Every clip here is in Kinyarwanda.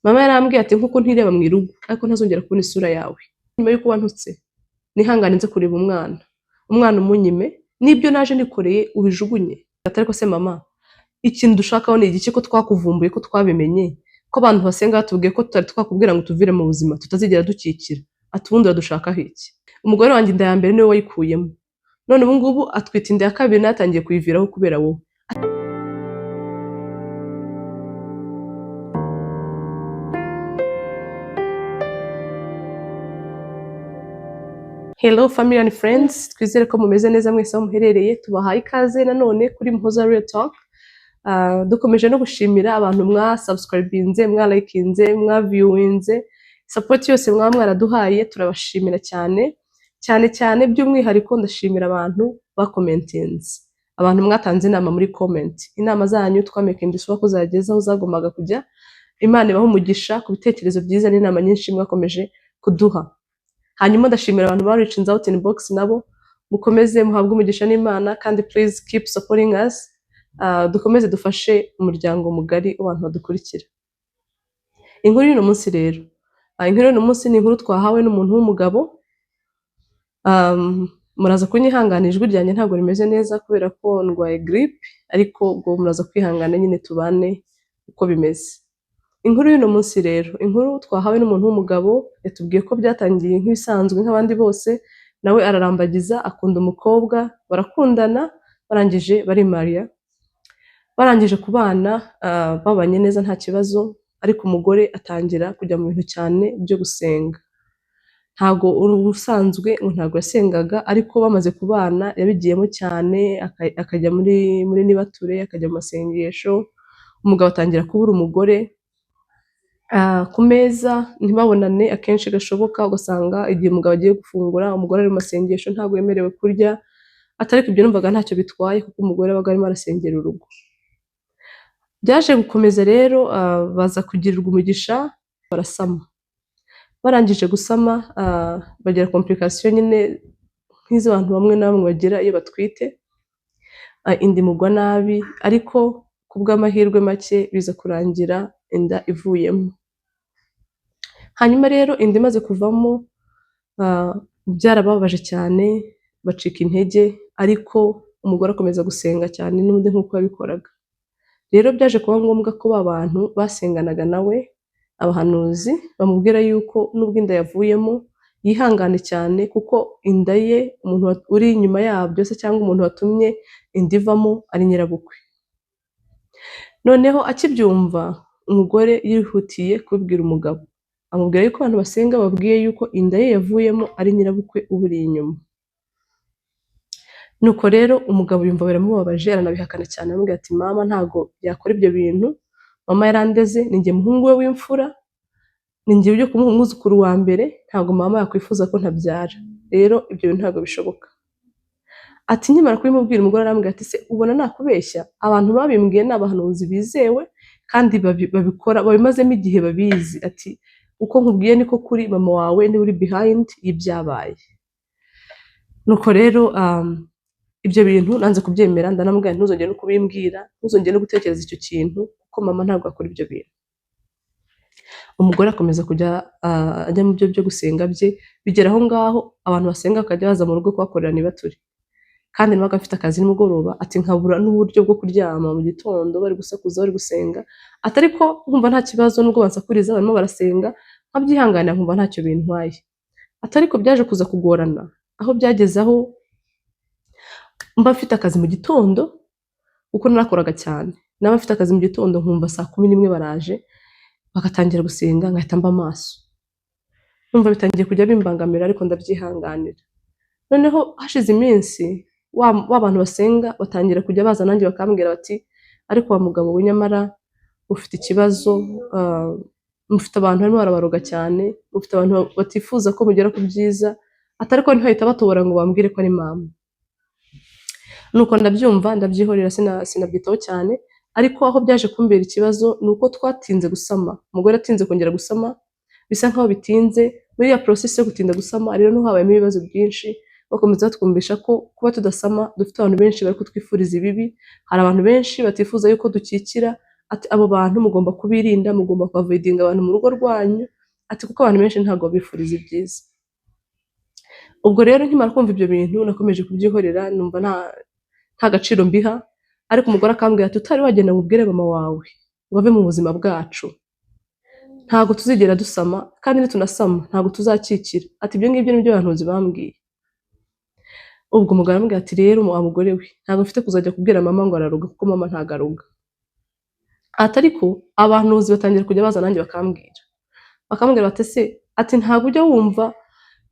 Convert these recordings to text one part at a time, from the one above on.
mama yarambwiye ati nkuko ntireba mu irugu ariko ntazongera kubona isura yawe nyuma yuko wantutse nihangane nze kureba umwana umunyime n'ibyo naje nikoreye ubijugunye atari ko se mama ikintu dushakaho ni igiki ko twakuvumbuye ko twabimenye ko abantu basenga batubwiye ko tutari twakubwira ngo tuvire mu buzima tutazigera dukikira ati ubundi uradushakaho iki umugore wanjye inda ya mbere niwe wayikuyemo none ubu ngubu atwita inda ya kabiri natangiye kuyiviraho kubera wowe. Hello family and friends, twizere ko mumeze neza mwese aho muherereye, tubahaye ikaze nanone kuri Muhoza Real Talk. Dukomeje no gushimira abantu mwa subscribinze, mwa likinze, mwa viewinze, support yose mwa mwaraduhaye turabashimira cyane cyane by'umwihariko ndashimira abantu ba commentinze, abantu mwatanze inama muri comment, inama zanyu twamaking sure ko zageza aho zagombaga kujya. Imana ibaho umugisha ku bitekerezo byiza n'inama nyinshi mwakomeje kuduha. Hanyuma ndashimira abantu ba reaching out inbox nabo mukomeze muhabwe umugisha n'Imana kandi please keep supporting us. Dukomeze dufashe umuryango mugari abantu badukurikira. Inkuru y'uno munsi rero, inkuru y'uno munsi ni inkuru twahawe n'umuntu w'umugabo. Muraza kunyihanganira ijwi ryanjye ntabwo rimeze neza kubera ko ndwaye grippe, ariko ubwo muraza kwihangana nyine tubane uko bimeze. Inkuru y'uno munsi rero, inkuru twahawe n'umuntu w'umugabo yatubwiye ko byatangiye nk'ibisanzwe nk'abandi bose, nawe ararambagiza akunda umukobwa, barakundana, barangije barimarya. Barangije kubana babanye neza nta kibazo, ariko umugore atangira kujya mu bintu cyane byo gusenga. Ntago ubusanzwe ntago yasengaga, ariko bamaze kubana yabigiyemo cyane, akajya muri nibature, akajya mu masengesho. Umugabo atangira kubura umugore. Ku meza ntibabonane akenshi gashoboka, ugasanga igihe umugabo agiye gufungura umugore ari mu masengesho ntabwo yemerewe kurya. Atari ibyo numvaga ntacyo bitwaye kuko umugore wabaga arimo arasengera urugo. Byaje gukomeza rero, baza kugirirwa umugisha barasama. Barangije gusama bagira complication nyine nk'izo abantu bamwe na bamwe bagira iyo batwite, inda imugwa nabi, ariko kubw'amahirwe make biza kurangira inda ivuyemo. Hanyuma rero inda imaze kuvamo byarababaje cyane, bacika intege, ariko umugore akomeza gusenga cyane n'ubundi nk'uko yabikoraga. Rero byaje kuba ngombwa ko abantu basenganaga nawe, abahanuzi bamubwira yuko nubwo inda yavuyemo yihangane cyane kuko inda ye umuntu uri inyuma yabyo se cyangwa umuntu watumye inda ivamo ari nyirabukwe. Noneho akibyumva umugore yihutiye kubibwira umugabo, amubwira yuko abantu basenga babwiye yuko inda ye yavuyemo ari nyirabukwe uburi inyuma. Nuko rero umugabo yumva biramubabaje, aranabihakana cyane, amubwira ati mama ntago yakora ibyo bintu, mama yarandeze, ninjye muhungu we w'imfura, ninjye ujye kumuha umwuzukuru wa mbere, ntago mama yakwifuza ko ntabyara, rero ibyo bintu ntago bishoboka. Ati nkimara kubimubwira umugore arambwira ati se ubona nakubeshya? Abantu babimbwiye ni abahanuzi bizewe kandi babikora, babimazemo igihe babizi. Ati uko nkubwiye niko kuri, mama wawe ni uri behind y'ibyabaye. Nuko rero ibyo bintu nanze kubyemera, ndanamubwira ntuzongere no kubimbwira, ntuzongere no gutekereza icyo kintu kuko mama ntabwo akora ibyo bintu. Umugore akomeza kujya ajya mu byo gusenga bye, bigera aho ngaho abantu basenga bakajya baza mu rugo kuhakorera nibature. Kandi nabaga afite akazi nimugoroba, ati nkabura n'uburyo bwo kuryama mu gitondo bari gusakuza bari gusenga. Atari ko nkumva nta kibazo nubwo bansakuriza barimo barasenga, nkabyihanganira nkumva ntacyo bintwaye. Atari ko byaje kuza kugorana, aho byageze aho mba mfite akazi mu gitondo kuko narakoraga cyane. Naba mfite akazi mu gitondo nkumva saa 11 baraje bagatangira gusenga, ngahita mba maso. Numva bitangiye kujya bimbangamira, ariko ndabyihanganira. Noneho hashize iminsi w'abantu basenga batangira kujya baza nanjye bakambwira bati ariko wa mugabo we nyamara ufite ikibazo, mufite abantu barimo barabaroga cyane, mufite abantu batifuza ko mugera ku byiza. Atari ko ntihahita batobora ngo bambwire ko ari mama. Nuko ndabyumva ndabyihorera, sinabyitaho cyane. Ariko aho byaje kumbera ikibazo nuko twatinze gusama, umugore atinze kongera gusama, bisa nkaho bitinze. Muri ya process yo gutinda gusama rero habayemo ibibazo byinshi, bakomeza batwumvisha ko kuba tudasama dufite abantu benshi bari kutwifuriza ibibi. Hari abantu benshi batifuza yuko dukikira, ati abo bantu mugomba kubirinda, mugomba kuavoidinga abantu mu rugo rwanyu, ati kuko abantu benshi ntabwo bifuriza ibyiza. Ubwo rero nkimara kumva ibyo bintu nakomeje kubyihorera, numva nta gaciro mbiha, ariko umugore akambwira ati utari wagenda ngo ubwire mama wawe ngo ave mu buzima bwacu, ntabwo tuzigera dusama, kandi nitunasama ntabwo tuzakikira, ati ibyo ngibyo nibyo abahanuzi bambwiye. Ubwo umugabo aramubwira ati rero wa mugore we, ntabwo mfite kuzajya kubwira mama ngo araruga, kuko mama ntabwo aruga. Ati ariko abahanuzi batangira kujya baza nanjye bakambwira bati se, ati ntabwo ujya wumva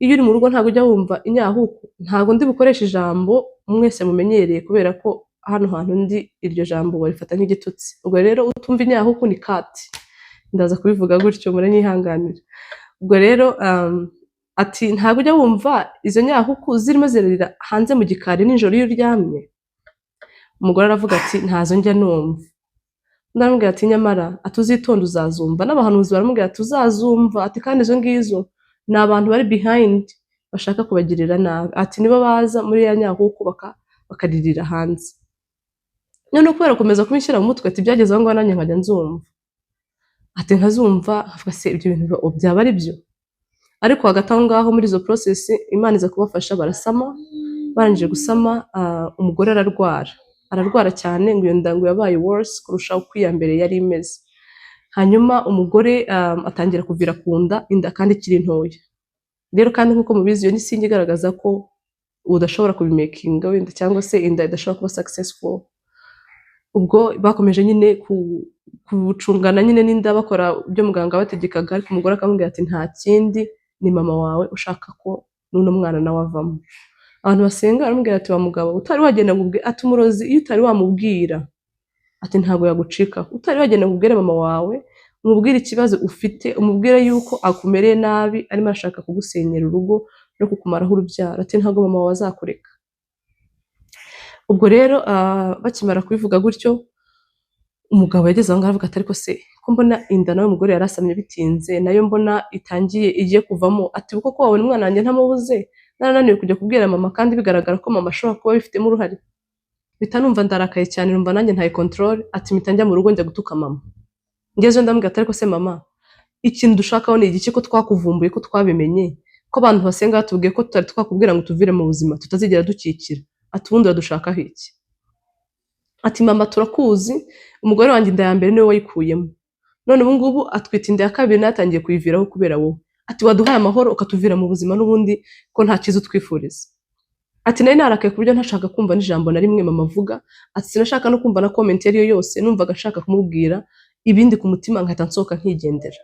iyo uri mu rugo, ntabwo ujya wumva inyahuku, ntabwo ndi bukoresha ijambo mwese mumenyereye, kubera ko hano hantu ndi iryo jambo barifata nk'igitutsi. Ubwo rero utumva inyahuku ni kati, ndaza kubivuga gutyo muranyihanganira. Ubwo rero ati ntabwo ujya wumva izo nyahuku zirimo zirarira hanze mu gikari nijoro iyo uryamye. Umugore aravuga ati ntazo njya numva. Ndamubwira ati nyamara atuzitonda uzazumva, n'abahanuzi baramubwira ati uzazumva, ati kandi izo ngizo ni abantu bari behind bashaka kubagirira nabi, ati nibo baza muri ya nyahuku bakaririra hanze. None kubera kumeza kumishyira mu mutwe, ati byageze aho ngaho nanjye nkajya nzumva, ati nkazumva nkavuga se ibyo bintu byaba ari byo. Ariko hagati aho ngaho muri izo process Imana iza kubafasha, barasama. Barangije gusama umugore ararwara cyane, ngo iyo nda ngo yabaye worse kurusha uko iya mbere yari imeze. Hanyuma umugore atangira kuvira ku nda, inda kandi ikiri ntoya. Rero kandi nk'uko mubizi iyo ni singe igaragaza ko udashobora kubimakinga wenda, cyangwa se inda idashobora kuba successful. Ubwo bakomeje nyine kucungana nyine n'inda, bakora ibyo muganga bategekaga, ariko umugore akamubwira ati nta kindi, ni mama wawe ushaka ko n'uno mwana nawe avamo. Abantu basenga baramubwira ati wa mugabo utari wagenda ngo ubwire, ati umurozi iyo utari wamubwira, ati ntabwo yagucikaho, utari wagenda ngo ubwire mama wawe, umubwire ikibazo ufite, umubwire yuko akumereye nabi, arimo ashaka kugusenyera urugo no kukumaraho urubyaro, ati ntabwo mama wawe azakureka. Ubwo rero bakimara kubivuga gutyo, umugabo yageze aho ngaho aravuga ati ariko se ko mbona inda nawe umugore yarasamye bitinze, nayo mbona igiye kuvamo, ati uko ko wabona umwana wanjye ntamubuze, narananiwe kujya kubwira mama, kandi bigaragara ko mama ashobora kuba bifitemo uruhare. Bitanumva ndarakaye cyane, numva nanjye ntaye control, ati mpita njya mu rugo njya gutuka mama. Ngezeyo ndamubwira ati ariko se mama, ikintu dushakaho ni igiki, ko twakuvumbuye, ko twabimenye, ko abantu basenga batubwiye ko tutari twakubwira ngo tuvire mu buzima tutazigera dukikira, ati ubundi uradushakaho iki? Ati mama turakuzi, umugore wanjye inda ya mbere niwe wayikuyemo, none ubu ngubu atwita inda ya kabiri natangiye kuyiviraho kubera wowe, ati waduhaye amahoro ukatuvira mu buzima n'ubundi ko nta cyiza utwifuriza. Ati nari narakaye ku buryo ntashaka kumva n'ijambo na rimwe mama avuga, ati sinashaka no kumva na comment iyo yose, numvaga ashaka kumubwira ibindi ku mutima nkahita nsohoka nkigendera.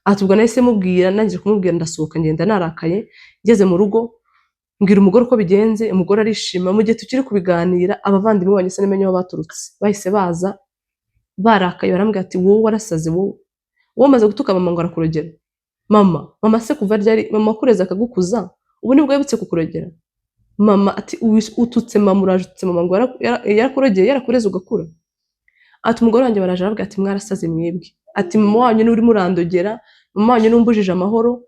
Ati ubwo nahise mubwira, nangije kumubwira ndasohoka ngenda narakaye. Ngeze mu rugo mbwira umugore uko bigenze, umugore arishima. Mu gihe tukiri kubiganira, abavandimwe banjye sinamenye aho baturutse, bahise baza barakaye, barambwira ati wowe warasaze, wowe umaze gutuka mama ngo arakurogera. Mama se kuva ryari mama akureze akagukuza, ubu nibwo yabutse kukurogera? Mama ati ututse mama, urajutse mama ngo yarakurogeye, yarakureze ugakura? Ati umugore wanjye baraje aravuga ati mwarasaze mwebwe, ati mama wanyu ni urimo urandogera, mama wanyu ni umbujije amahoro.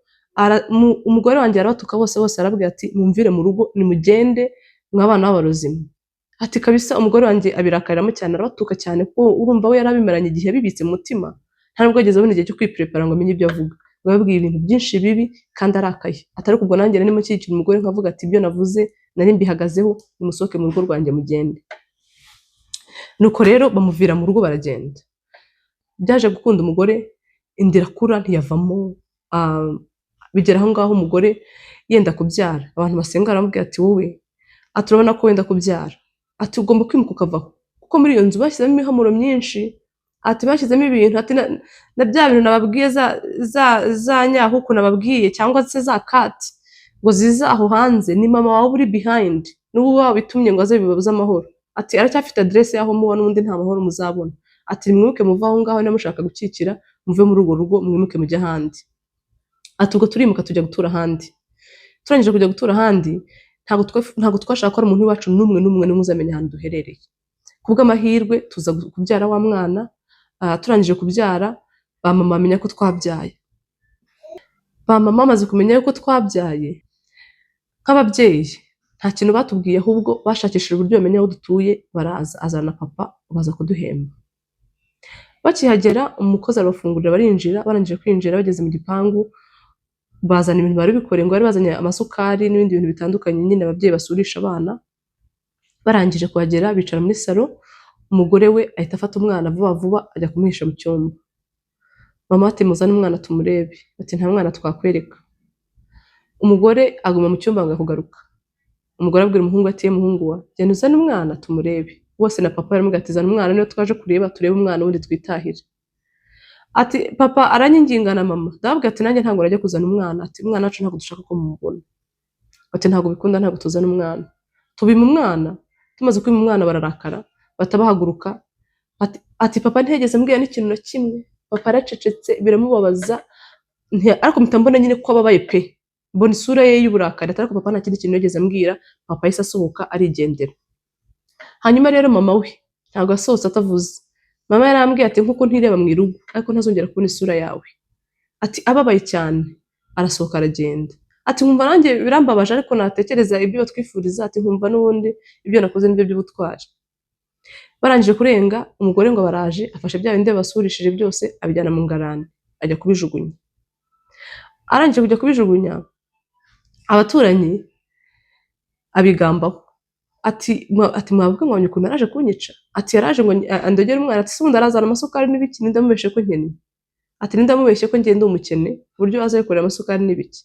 Umugore wanjye arabatuka bose arabwira ati mumvire mu rugo, nimugende mwabana b'abarozima. Ati kabisa umugore wanjye abirakariramo cyane, arabatuka cyane ko urumva we yarabimeranye igihe bibitse mu mutima, nta nubwo yageze abona igihe cyo kwiprepara ngo amenye ibyo avuga, ngo yababwiye ibintu byinshi bibi kandi arakaye. Atari kubwo nanjye narimo nshyigikira umugore nkavuga ati ibyo navuze nari mbihagazeho, nimusohoke mu rugo rwanjye mugende. Nuko rero bamuvira mu rugo baragenda. Byaje gukunda umugore, inda irakura ntiyavamo, bigera aho ngaho umugore yenda kubyara. Abantu basenga baramubwira ati wowe, ati urabona ko wenda kubyara, ati ugomba kwimuka ukavaho, kuko muri iyo nzu bashyizemo imihamuro myinshi, ati bashyizemo ibintu, ati na bya bintu nababwiye za nyahuku nababwiye, cyangwa se za kati ngo ziza aho hanze, ni mama wawe uri behind, n'ubu wabitumye ngo aze bibabuze amahoro. Ati aracyafite adresse yaho muba n'ubundi nta mahoro muzabona. Ati mwimuke muve aho ngaho, namushaka gukikira muve muri urwo rugo, mwimuke mujye ahandi. Ati ubwo turimuka tujya gutura ahandi. Turangije kujya gutura ahandi, ntabwo twashaka ko umuntu wacu n'umwe uzamenya ahantu duherereye. Kubw'amahirwe tuza kubyara wa mwana. Turangije kubyara, ba mama bamenya ko twabyaye. Ba mama bamaze kumenya yuko twabyaye, nk'ababyeyi nta kintu batubwiye, ahubwo bashakishije uburyo bamenya aho dutuye, baraza azana papa baza kuduhemba. Bakihagera umukozi arabafungurira barinjira, barangije kwinjira bageze mu gipangu bazana ibintu bari bikoreye, ngo bari bazanye amasukari n'ibindi bintu bitandukanye nyine ababyeyi basurisha abana. Barangije kuhagera bicara muri salo, umugore we ahita afata umwana vuba vuba ajya kumuhisha mu cyumba. Mama ati muzane umwana tumurebe, ati nta mwana twakwereka. Umugore aguma mu cyumba ngo kugaruka. Umugore abwira umuhungu ati muhungu wa genda uzane umwana tumurebe. Bose na papa baramubwira ati zana umwana niyo twaje kureba turebe umwana wundi twitahire. Ati papa aranyinginga na mama, ndababwira ati nanjye ntabwo najya kuzana umwana, ati umwana wacu ntabwo dushaka ko mumubona. Ati ntabwo bikunda, ntabwo tuzana umwana. Tubima umwana, tumaze kwima umwana bararakara, batabahaguruka. Ati papa ntiyigeze ambwira n'ikintu na kimwe. Papa aracecetse biramubabaza, ariko mpita mbona nyine ko ababaye pe. Mbona isura ye y'uburakari, ariko papa nta kindi kintu yigeze ambwira. Papa yahise asohoka arigendera. Hanyuma rero mama we ntabwo asohotse atavuze. Mama yarambwiye ati nkuko ntireba mu irugu, ariko ntazongera kubona isura yawe. Ati ababaye cyane, arasohoka aragenda. Ati nkumva nanjye birambabaje, ariko natekereza ibyo batwifuriza, ati nkumva n'ubundi ibyo nakoze nibyo by'ubutwari. Barangije kurenga, umugore ngo baraje, afashe bya bindi basurishije byose abijyana mu ngarani, ajya kubijugunya. Arangije kujya kubijugunya, abaturanyi abigambaho. Ati mwavuga ngo ukuntu araje kunyica? Ati yaraje ngo andogere umwana, ati subundi arazana amasukari n'ibiki, nindamubeshye ko nkennye. Ati nindamubeshye ko ngende umukene buryo aza yikorera amasukari n'ibiki.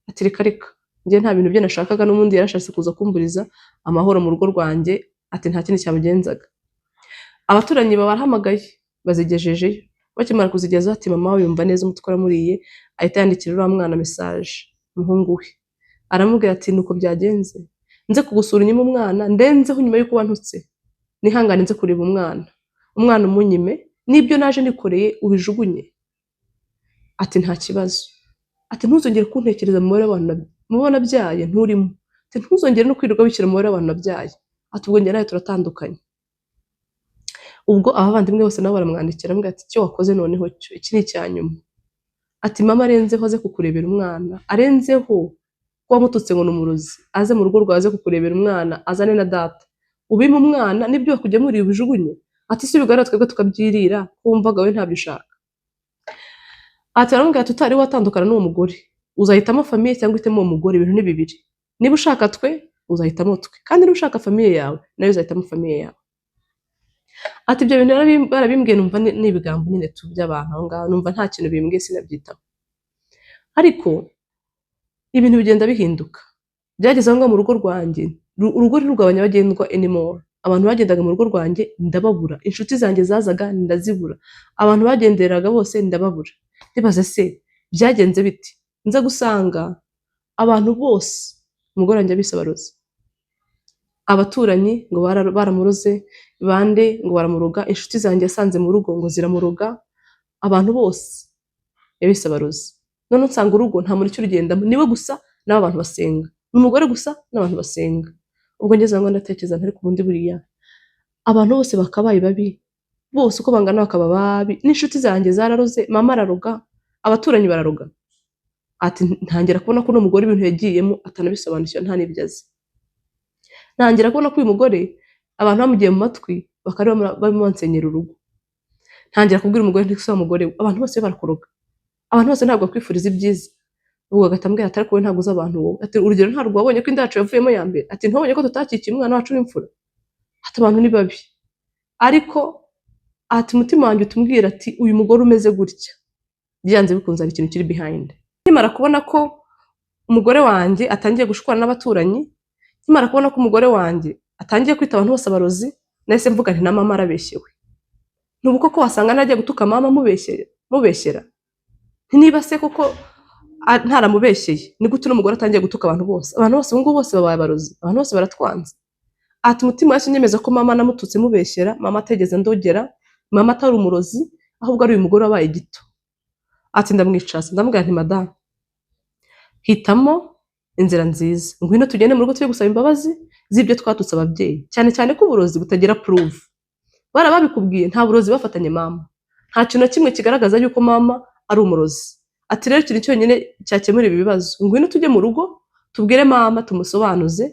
Ati reka reka njye nta bintu bye nashakaga, n'ubundi yarashatse kuza kumburiza amahoro mu rugo rwanjye. Ati nta kindi cyamugenzaga. Abaturanyi barahamagaye bazigejejeyo, bakimara kuzigeza ati mama we yumva neza umutwe uramuriye, ahita yandikira uriya mwana message umuhungu we, aramubwira ati nuko byagenze, nze kugusura inyuma umwana, ndenzeho nyuma yuko wantutse, nihangane nze kureba umwana umunyime, n'ibyo naje nikoreye ubijugunye. Ati nta kibazo. Ati ntuzongere kuntekereza mu mubare w'abantu mubona byaye nturimo. Ati ntuzongere no kwirirwa wishyira mu mubare w'abantu byaye. Ati ubwo njye nawe turatandukanye. Ubwo abavandimwe bose nabo baramwandikira ambwira ati icyo wakoze noneho cyo iki ni icyanyuma. Ati mama arenzeho aze kukurebera umwana, arenzeho ko wamututse ngo numurozi, aze mu rugo rwawe aze kukurebera umwana, azane na data, ubime umwana n'ibyo wakugemuriye ubijugunye. Ati si bigaragara twebwe tukabyirira, wumvaga we ntabyo ushaka. Ati aramubwira ati utari watandukana n'uwo mugore, uzahitamo famiye cyangwa uhitemo uwo mugore, ibintu ni bibiri. Niba ushaka twe uzahitamo twe, kandi niba ushaka famiye yawe nayo uzahitamo famiye yawe. Ati ibyo bintu barabimbwiye numva n'ibigambo nyine by'abantu aho ngaho, numva nta kintu bimbwiye sinabyitaho. Ariko ibintu bigenda bihinduka. Byageze aho ngaho mu rugo rwanjye, urugo ntirugabanya bagendwa anymore. Abantu bagendaga mu rugo rwanjye ndababura, inshuti zanjye zazaga ndazibura, abantu bagenderaga bose ndababura. Ndibaza se byagenze biti? Nza gusanga abantu bose umugore wanjye abisabaroze. Abaturanyi ngo baramuroze, bande ngo baramuroga, inshuti zanjye yasanze mu rugo ngo ziramuroga, abantu bose yabisabaroze. None nsanga urugo nta muntu cy'urugendamo, niwe gusa n'abantu basenga, n'umugore gusa n'abantu basenga. Ubwo ngeze ngo ndatekereza ntari ku bundi buriya abantu bose bakabaye babi, bose uko bangana bakaba babi, n'inshuti zanjye zararoze, mama araroga, abaturanyi bararoga. Ati ntangira kubona ko n'umugore ibintu yagiyemo atanabisobanukira, nta n'ibyo azi. Ntangira kubona ko uyu mugore abantu bamugiye mu matwi bakari barimo bansenyera urugo. Ntangira kubwira umugore nti se umugore we abantu bose barakoroga, abantu bose ntabwo bakwifuriza ibyiza. Ubwo agatambwira ati ariko we ntabwo uzi abantu wowe. Ati urugero ntabwo wabonye ko inda yacu yavuyemo ya mbere. Ati ntubonye ko tutakikiye umwana wacu w'imfura. Ati abantu ni babi. Ariko ati umutima wanjye utumbwira ati uyu mugore umeze gutya byanze bikunze ari ikintu kiri behind. Nkimara kubona ko umugore wanjye atangiye gushwana n'abaturanyi, nkimara kubona ko umugore wanjye atangiye kwita abantu bose abarozi, nahise mvuga nti na mama arabeshyewe. Nubuko ko wasanga nagiye gutuka mama mubeshyera. Niba se koko ntaramubeshyeye, ni gute n'umugore atangiye gutuka abantu bose ubungubu bose babaye abarozi, abantu bose baratwanze. Ati umutima wese unyemeza ko mama namututse mubeshyera, mama ategeze ndogera, mama atari umurozi ahubwo ari uyu mugore wabaye gito. Ati ndamwicaza ndamubwira nti madame, hitamo inzira nziza, ngwino tugende mu rugo tujye gusaba imbabazi z'ibyo twatutse ababyeyi, cyane cyane ko uburozi butagira proof. Babikubwiye nta burozi bafatanye mama, nta kintu na kimwe kigaragaza yuko mama ari umurozi. Ati rero ikintu cyonyine cyakemura ibi bibazo, ngwino tujye mu rugo tubwire mama, tumusobanuze,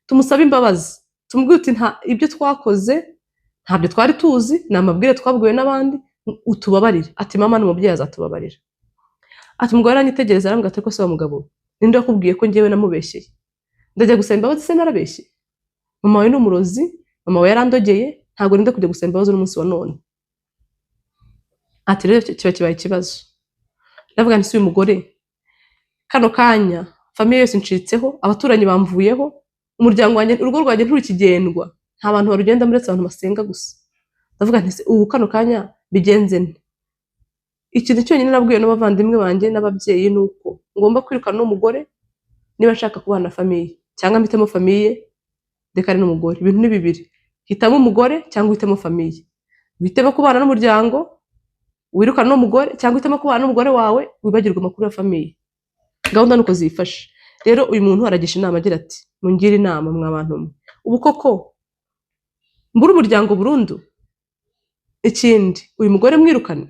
tumusabe imbabazi, tumubwire uti nta ibyo twakoze ntabyo twari tuzi, ni amabwire twabwiwe n'abandi, utubabarire. Ati mama n'umubyeyi azatubabarira. Ati umugore aranyitegereza arambwira ati ko se wa mugabo ninde wakubwiye ko njyewe namubeshyeye? Ndajya gusaba imbabazi se narabeshye? Mama wawe ni umurozi, mama wawe yarandogeye, ntabwo ninde kujya gusaba imbabazi n'umunsi wa none. Ati rero kiba kibaye ikibazo. Ndavuga nti si uyu mugore kano kanya famiye yose ncitseho, abaturanyi bamvuyeho, umuryango wanjye urugo rwanjye nturikigendwa, nta bantu barugenda muretse abantu basenga gusa. Ndavuga nti ubu kano kanya bigenze nte? Ikintu cyonyine nabwiwe n'abavandimwe banjye n'ababyeyi ni uko ngomba kwirukana n'umugore niba nshaka kubana na famiye, cyangwa mpitemo famiye ndekane n'umugore. Ibintu ni bibiri, hitamo umugore cyangwa uhitemo famiye. Uhitemo kubana n'umuryango wirukana n'umugore, cyangwa uhitemo kubana n'umugore wawe wibagirwa amakuru ya famiye. Gahunda nuko zifashe. Rero uyu muntu aragisha inama agira ati mungire inama mwa bantu mwe, ubu koko mbura umuryango burundu? Ikindi uyu mugore mwirukane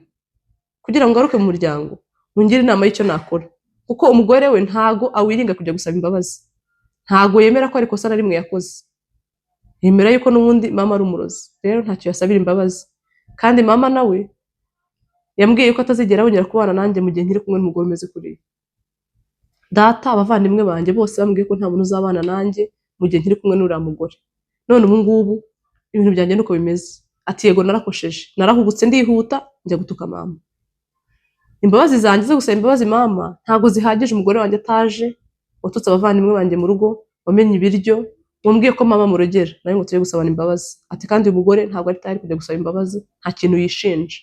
kugira ngo ngaruke mu muryango? Mungire inama y'icyo nakora, kuko umugore we ntago awiringa kujya gusaba imbabazi, ntago yemera ko ari kosa na rimwe yakoze, yemera yuko n'ubundi mama ari umurozi. Rero ntacyo yasabira imbabazi, kandi mama nawe yambwiye ko atazigera yongera kubana nanjye mu gihe nkiri kumwe n'umugore umeze kuriya. Data, abavandimwe banjye bose bambwiye ko nta muntu uzabana nanjye mu gihe nkiri kumwe n'uriya mugore. None ubu ngubu ibintu byanjye nuko bimeze. Ati yego narakosheje, narahubutse ndihuta njya gutuka mama. Imbabazi zanjye zo gusaba imbabazi mama ntago zihagije. Umugore wanjye ataje, watutse abavandimwe banjye mu rugo, wamenye ibiryo, wambwiye ko mama murogera, nawe ngo tujye gusabana imbabazi. Ati kandi uyu mugore ntago ari tayari kujya gusaba imbabazi, nta kintu yishinja.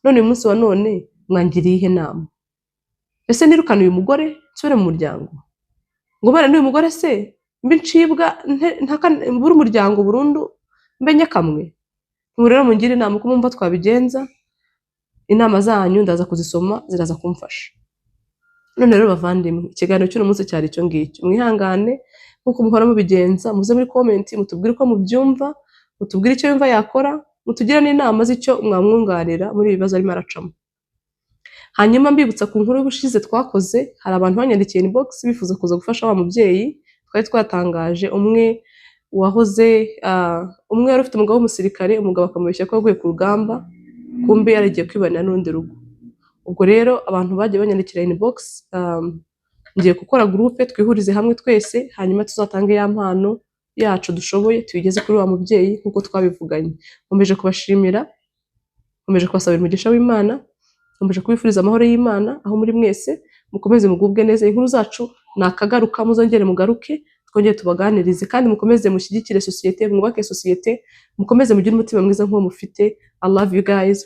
None uyu munsi wa none mwangiriye ihe nama? Ese nirukana uyu mugore nsubire mu muryango? Ngo bane n'uyu mugore se mbi ncibwa mbura umuryango burundu mbe nyakamwe? Ubu rero mungire inama uko mwumva twabigenza. Inama zanyu ndaza kuzisoma, ziraza kumfasha. None rero bavandimwe, ikiganiro cy'uno munsi cyari icyo ngicyo. Mwihangane nkuko muhora mubigenza, muze muri comment mutubwire uko mubyumva, mutubwire icyo yumva yakora, mutugire n'inama z'icyo mwamwunganira muri ibi bibazo arimo aracamo. Hanyuma mbibutsa ku nkuru y'ubushize twakoze, hari abantu banyandikiye inbox bifuza kuza gufasha wa mubyeyi twari twatangaje, umwe wari ufite umugabo w'umusirikare, umugabo akamubeshya ko yaguye ku rugamba, kumbe yaragiye kwibanira n'urundi rugo. Ubwo rero abantu bagiye banyandikira inbox, ngiye gukora groupe twihurize hamwe twese, hanyuma tuzatange ya mpano yacu dushoboye tuyigeze kuri wa mubyeyi nkuko twabivuganye. Nkomeje kubashimira, nkomeje kubasabira umugisha w'Imana, nkomeje kubifuriza amahoro y'Imana aho muri mwese, mukomeze mugubwe neza. Inkuru zacu nakagaruka, muzongere mugaruke twongere tubaganirize, kandi mukomeze mushyigikire societe, mwubake societe, mukomeze mugire umutima mwiza nk'uwo mufite. I love you guys.